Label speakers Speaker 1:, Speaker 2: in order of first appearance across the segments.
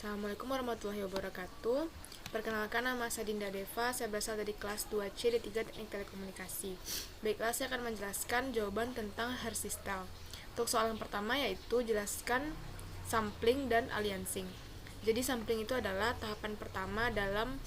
Speaker 1: Assalamualaikum warahmatullahi wabarakatuh. Perkenalkan, nama saya Dinda Deva, saya berasal dari kelas 2C D3 Teknik Telekomunikasi. Baiklah, saya akan menjelaskan jawaban tentang Hair-System. Untuk soal yang pertama yaitu jelaskan sampling dan aliasing. Jadi sampling itu adalah tahapan pertama dalam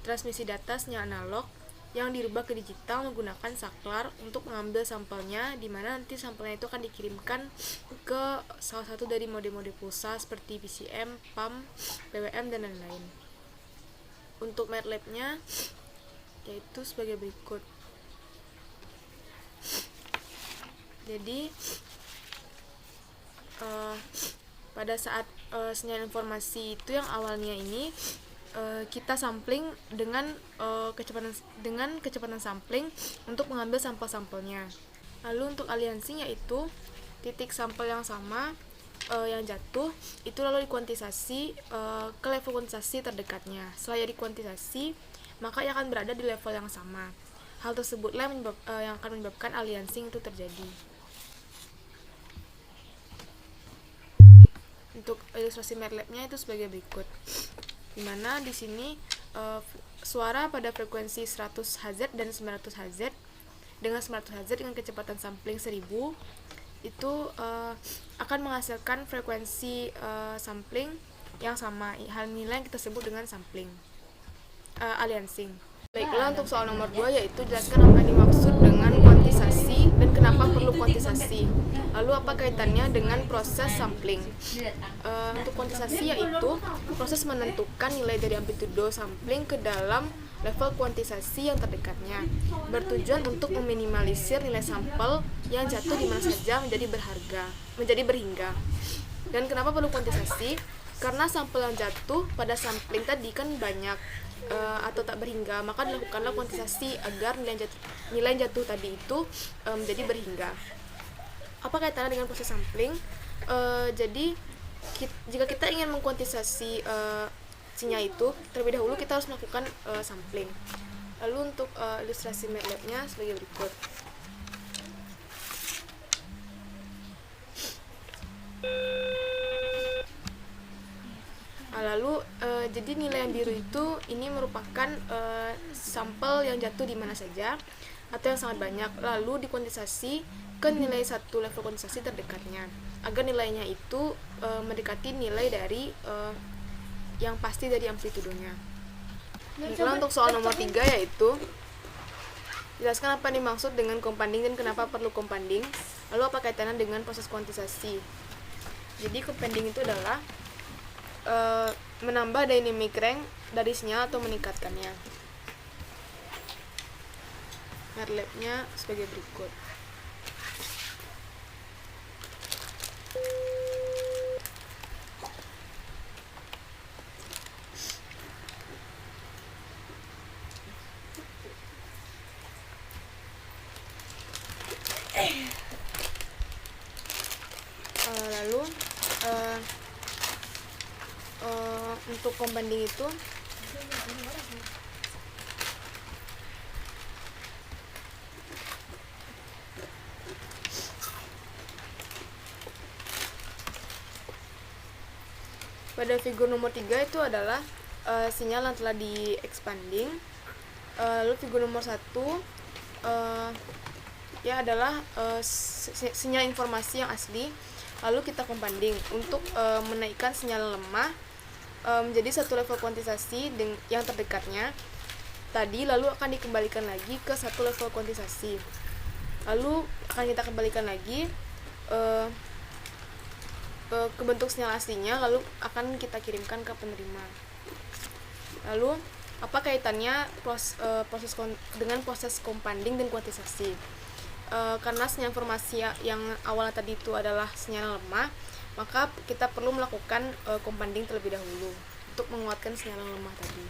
Speaker 1: transmisi data sinyal analog yang dirubah ke digital menggunakan saklar untuk mengambil sampelnya, di mana nanti sampelnya itu akan dikirimkan ke salah satu dari mode-mode pulsa seperti PCM, PAM, PWM, dan lain-lain. Untuk MATLAB-nya yaitu sebagai berikut. Jadi pada saat sinyal informasi itu yang awalnya ini kita sampling dengan kecepatan sampling untuk mengambil sampel-sampelnya. Lalu untuk aliasing yaitu titik sampel yang sama yang jatuh itu lalu dikuantisasi ke level kuantisasi terdekatnya. Setelah dikuantisasi, maka ia akan berada di level yang sama. Hal tersebutlah yang akan menyebabkan aliasing itu terjadi. Untuk ilustrasi MATLAB-nya itu sebagai berikut. Dimana di sini suara pada frekuensi 100 Hz dan 900 Hz dengan 900 Hz dengan kecepatan sampling 1000 itu akan menghasilkan frekuensi sampling yang sama, hal nilai yang kita sebut dengan sampling aliasing. Baiklah, untuk soal nomor 2 yaitu jelaskan apa yang dimaksud dengan kuantisasi dan kenapa perlu kuantisasi. Lalu apa kaitannya dengan proses sampling? Untuk kuantisasi yaitu proses menentukan nilai dari amplitudo sampling ke dalam level kuantisasi yang terdekatnya, bertujuan untuk meminimalisir nilai sampel yang jatuh di mana saja menjadi berhingga. Dan kenapa perlu kuantisasi? Karena sampel yang jatuh pada sampling tadi kan banyak atau tak berhingga, maka dilakukanlah kuantisasi agar nilai yang jatuh tadi itu menjadi berhingga. Apa kaitannya dengan proses sampling? Jadi jika kita ingin mengkuantisasi sinyal itu, terlebih dahulu kita harus melakukan sampling. Lalu untuk ilustrasi MATLAB-nya sebagai berikut. Lalu jadi nilai yang biru itu ini merupakan sampel yang jatuh di mana saja atau yang sangat banyak, lalu dikuantisasi ke nilai satu level kuantisasi terdekatnya agar nilainya itu mendekati nilai dari yang pasti dari amplitudonya. Lalu untuk soal nomor 3 yaitu jelaskan apa yang dimaksud dengan compounding dan kenapa perlu compounding, lalu apa kaitannya dengan proses kuantisasi. Jadi compounding itu adalah menambah dynamic range dari sinyal atau meningkatkannya. MATLAB-nya sebagai berikut. Lalu untuk compounding itu pada figur nomor 3 itu adalah sinyal yang telah di expanding. Lalu figur nomor 1 ya adalah sinyal informasi yang asli. Lalu kita compounding untuk menaikkan sinyal lemah menjadi satu level kuantisasi yang terdekatnya tadi, lalu akan dikembalikan lagi ke satu level kuantisasi, lalu akan kita kembalikan lagi ke bentuk sinyal aslinya, lalu akan kita kirimkan ke penerima. Lalu apa kaitannya dengan proses compounding dan kuantisasi? Karena sinyal informasi yang awalnya tadi itu adalah sinyal lemah, maka kita perlu melakukan compounding terlebih dahulu untuk menguatkan sinyal yang lemah tadi.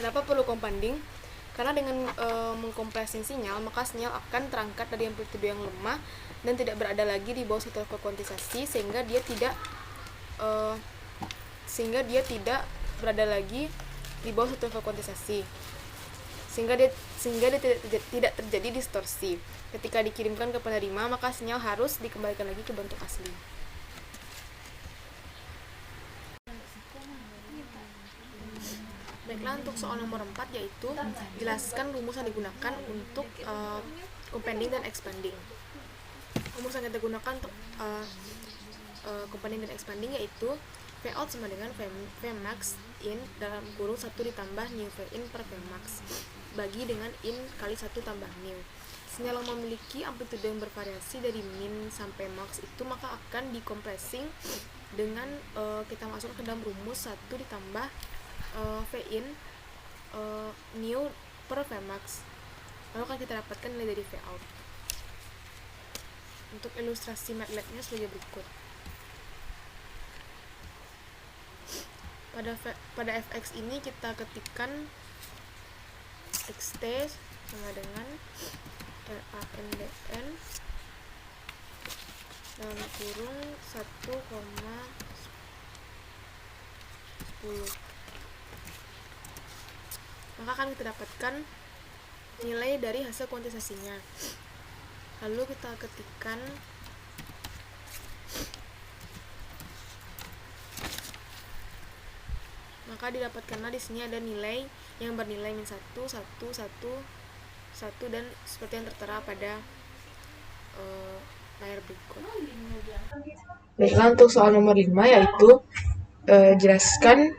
Speaker 1: Kenapa perlu compounding? Karena dengan mengkompresi sinyal, maka sinyal akan terangkat dari amplitudo yang lemah dan tidak berada lagi di bawah satu level kuantisasi, sehingga dia tidak berada lagi di bawah satu level kuantisasi. sehingga dia tidak terjadi distorsi. Ketika dikirimkan ke penerima, maka sinyal harus dikembalikan lagi ke bentuk asli. Baiklah, untuk soal nomor 4 yaitu jelaskan rumus yang digunakan untuk compounding dan expanding. Rumus yang kita gunakan untuk compounding dan expanding yaitu V out sama dengan V max in dalam kurung 1 ditambah new V in per V max bagi dengan in kali 1 tambah new. Sinyal yang memiliki amplitude yang bervariasi dari min sampai max itu maka akan dikompressing dengan kita masukkan ke dalam rumus 1 ditambah V in new per V max, lalu akan kita dapatkan nilai dari V out. Untuk ilustrasi MATLAB-nya sebagai berikut. Pada fx ini kita ketikkan xt sama dengan randn dalam kurung 1,10, maka akan kita dapatkan nilai dari hasil kuantisasinya. Lalu kita ketikkan maka didapatkanlah di sini ada nilai yang bernilai min 1, 1, 1, 1 dan seperti yang tertera pada layar berikut.
Speaker 2: Baiklah, untuk soal nomor 5 yaitu jelaskan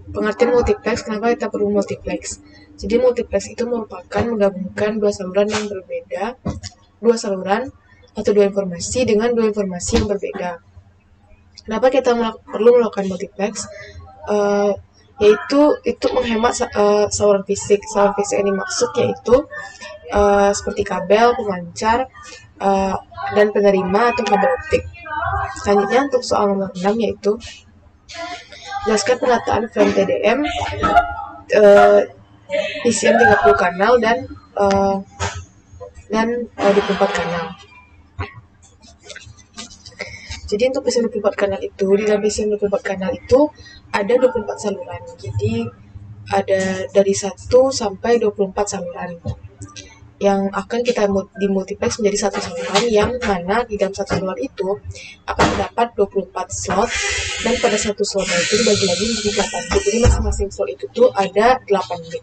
Speaker 2: pengertian multiplex, kenapa kita perlu multiplex. Jadi multiplex itu merupakan menggabungkan dua saluran yang berbeda, dua saluran atau dua informasi dengan dua informasi yang berbeda. Kenapa kita perlu melakukan multiplex? Yaitu itu menghemat saluran fisik. Saluran fisik yang dimaksud yaitu seperti kabel, pemancar, dan penerima atau kabel optik. Selanjutnya untuk soal nomor 6 yaitu jelaskan penataan frame TDM, PCM 30 kanal dan 24 kanal. Jadi untuk PCM 24 kanal itu, di dalam PCM 24 kanal itu ada 24 saluran. Jadi ada dari 1 sampai 24 saluran yang akan kita dimultiplex menjadi satu saluran, yang mana di dalam satu saluran itu akan terdapat 24 slot, dan pada satu slot itu dibagi lagi menjadi 8 bit. Jadi masing-masing slot itu tuh ada 8 bit.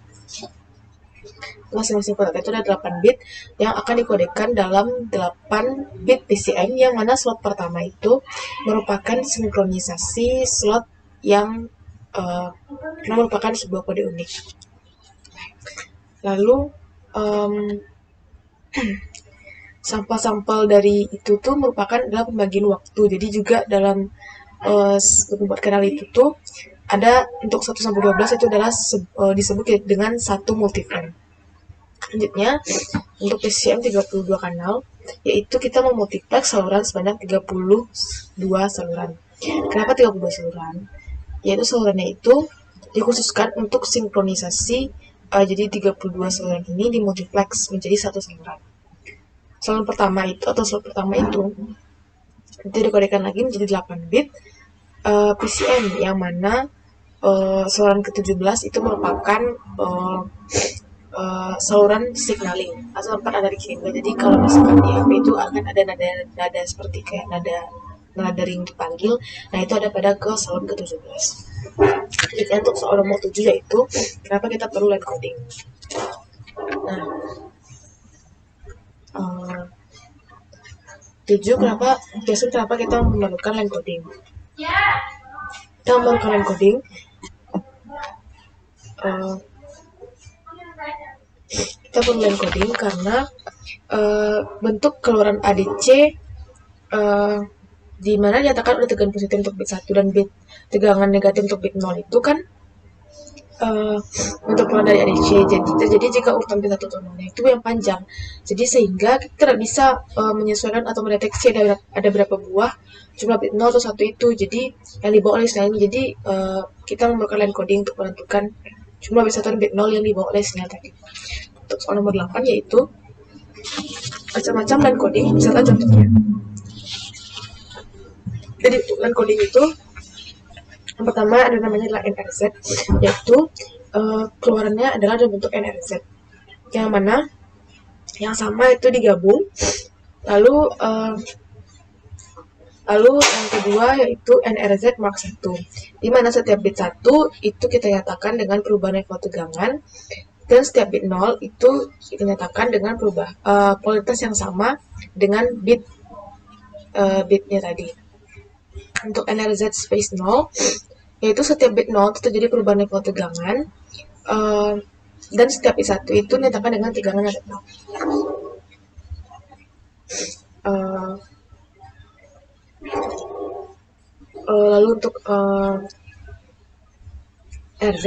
Speaker 2: Masing-masing slot itu ada 8 bit yang akan dikodekan dalam 8 bit PCM, yang mana slot pertama itu merupakan sinkronisasi slot yang merupakan sebuah kode unik. Lalu sampel-sampel dari itu tuh merupakan adalah pembagian waktu. Jadi juga dalam membuat kanal itu tuh ada untuk 1 sampai 12 itu adalah disebut dengan satu multiframe. Selanjutnya untuk PCM 32 kanal yaitu kita memultiplex saluran sebanyak 32 saluran. Kenapa 32 saluran? Yaitu salurannya itu dikhususkan untuk sinkronisasi. Jadi 32 saluran ini dimultiplex menjadi satu saluran. Saluran pertama itu atau slot pertama itu dikodekan lagi menjadi 8 bit PCM, yang mana saluran ke-17 itu merupakan saluran signaling atau tempat nada dikirimkan. Jadi kalau misalkan di HP itu akan ada nada seperti kayak nada ring dipanggil, nah itu ada pada ke saluran ke-17. Jadi untuk soal nomor 7 yaitu kenapa kita perlu line coding. Nah, 7 kenapa kita memerlukan line coding. Kita memerlukan line coding kita perlu line coding karena bentuk keluaran ADC di mana dinyatakan udah tegangan positif untuk bit 1 dan bit tegangan negatif untuk bit 0 itu kan untuk keluar dari ADC. Jadi terjadi jika urutan bit 1 atau 0 itu yang panjang. Jadi sehingga kita tidak bisa menyesuaikan atau mendeteksi ada berapa buah jumlah bit 0 atau 1 itu. Jadi yang dibawa oleh sinyal ini. Jadi kita memerlukan line coding untuk menentukan jumlah bit 1 dan bit 0 yang dibawa oleh sinyal tadi. Untuk soal nomor 8 yaitu macam-macam line coding beserta contohnya. Jadi untuk line coding itu yang pertama ada namanya adalah NRZ, yaitu keluarannya adalah dalam bentuk NRZ. Yang mana yang sama itu digabung. Lalu yang kedua yaitu NRZ Mark 1, di mana setiap bit 1 itu kita nyatakan dengan perubahan level tegangan, dan setiap bit 0 itu kita nyatakan dengan polaritas yang sama dengan bitnya tadi. Untuk NRZ space 0, yaitu setiap bit 0 itu terjadi perubahan level tegangan, dan setiap bit 1 itu nyatakan dengan tegangan yang tetap. Lalu untuk RZ,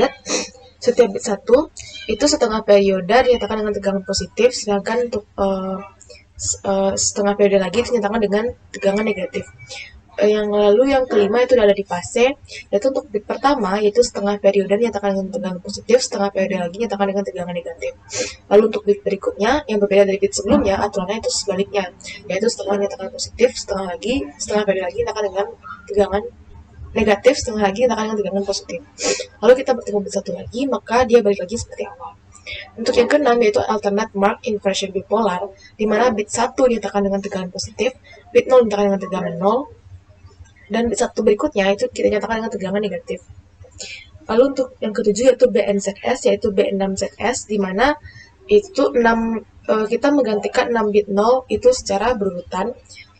Speaker 2: setiap bit 1 itu setengah periode dinyatakan dengan tegangan positif, sedangkan untuk setengah periode lagi dinyatakan dengan tegangan negatif. Yang kelima itu ada di fase, yaitu untuk bit pertama yaitu setengah periode dinyatakan dengan tegangan positif, setengah periode lagi dinyatakan dengan tegangan negatif. Lalu untuk bit berikutnya yang berbeda dari bit sebelumnya, aturannya itu sebaliknya, yaitu setengah dinyatakan positif, setengah periode lagi dinyatakan dengan tegangan negatif, setengah lagi dinyatakan dengan tegangan positif. Lalu kita bertemu bit 1 lagi, maka dia balik lagi seperti awal. Untuk yang keenam yaitu alternate mark inversion bipolar, di mana bit 1 dinyatakan dengan tegangan positif, bit 0 dinyatakan dengan tegangan 0, dan bit 1 berikutnya itu kita nyatakan dengan tegangan negatif. Lalu untuk yang ketujuh yaitu BNZS, yaitu B6ZS, di mana itu kita menggantikan 6 bit 0 itu secara berurutan.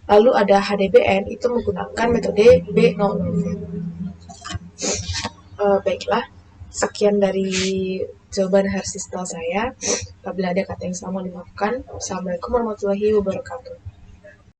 Speaker 2: Lalu ada HDBN, itu menggunakan metode B00. Baiklah, sekian dari jawaban harsistal saya. Apabila ada kata yang salah, mohon dimaafkan. Assalamualaikum warahmatullahi wabarakatuh.